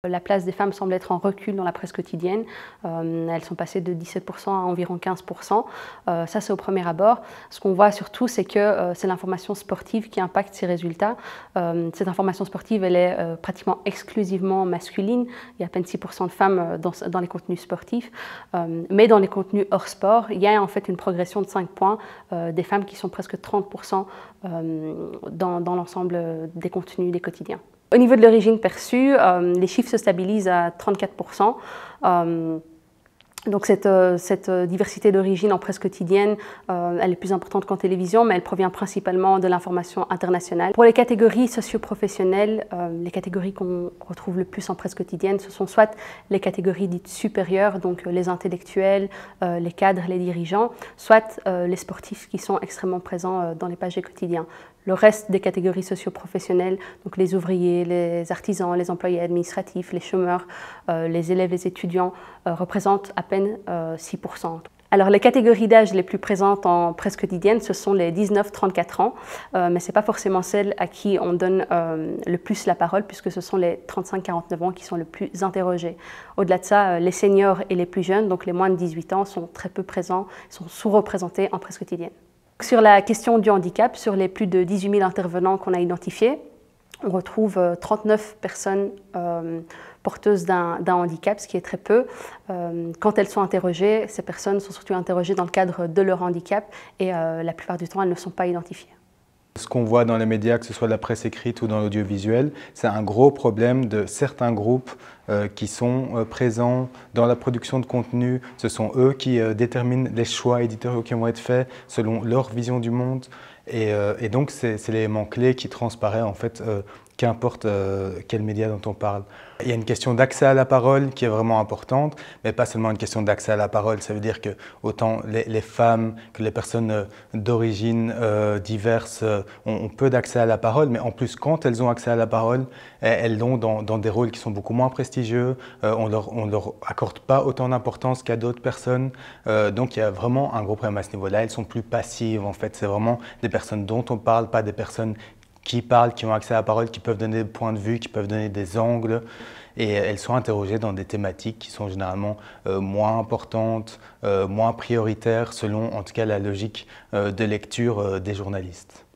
La place des femmes semble être en recul dans la presse quotidienne. Elles sont passées de 17% à environ 15%. Ça, c'est au premier abord. Ce qu'on voit surtout, c'est que c'est l'information sportive qui impacte ces résultats. Cette information sportive, elle est pratiquement exclusivement masculine. Il y a à peine 6% de femmes dans les contenus sportifs. Mais dans les contenus hors sport, il y a en fait une progression de 5 points des femmes qui sont presque 30% dans l'ensemble des contenus des quotidiens. Au niveau de l'origine perçue, les chiffres se stabilisent à 34%. Donc cette diversité d'origine en presse quotidienne, elle est plus importante qu'en télévision, mais elle provient principalement de l'information internationale. Pour les catégories socio-professionnelles, les catégories qu'on retrouve le plus en presse quotidienne, ce sont soit les catégories dites supérieures, donc les intellectuels, les cadres, les dirigeants, soit les sportifs qui sont extrêmement présents dans les pages des quotidiens. Le reste des catégories socio-professionnelles, donc les ouvriers, les artisans, les employés administratifs, les chômeurs, les élèves, les étudiants, représentent à peine 6%. Alors les catégories d'âge les plus présentes en presse quotidienne, ce sont les 19-34 ans, mais ce n'est pas forcément celles à qui on donne le plus la parole, puisque ce sont les 35-49 ans qui sont le plus interrogés. Au-delà de ça, les seniors et les plus jeunes, donc les moins de 18 ans, sont très peu présents, sont sous-représentés en presse quotidienne. Sur la question du handicap, sur les plus de 18 000 intervenants qu'on a identifiés, on retrouve 39 personnes porteuses d'un handicap, ce qui est très peu. Quand elles sont interrogées, ces personnes sont surtout interrogées dans le cadre de leur handicap et la plupart du temps, elles ne sont pas identifiées. Ce qu'on voit dans les médias, que ce soit la presse écrite ou dans l'audiovisuel, c'est un gros problème de certains groupes qui sont présents dans la production de contenu. Ce sont eux qui déterminent les choix éditoriaux qui vont être faits selon leur vision du monde. Et donc, c'est l'élément clé qui transparaît en fait, qu'importe quel média dont on parle. Il y a une question d'accès à la parole qui est vraiment importante, mais pas seulement une question d'accès à la parole. Ça veut dire que autant les femmes que les personnes d'origine diverses ont peu d'accès à la parole, mais en plus, quand elles ont accès à la parole, elles l'ont dans des rôles qui sont beaucoup moins prestigieux. On leur accorde pas autant d'importance qu'à d'autres personnes. Donc il y a vraiment un gros problème à ce niveau-là. Elles sont plus passives en fait. C'est vraiment des personnes dont on parle, pas des personnes qui parlent, qui ont accès à la parole, qui peuvent donner des points de vue, qui peuvent donner des angles. Et elles sont interrogées dans des thématiques qui sont généralement moins importantes, moins prioritaires, selon en tout cas la logique de lecture des journalistes.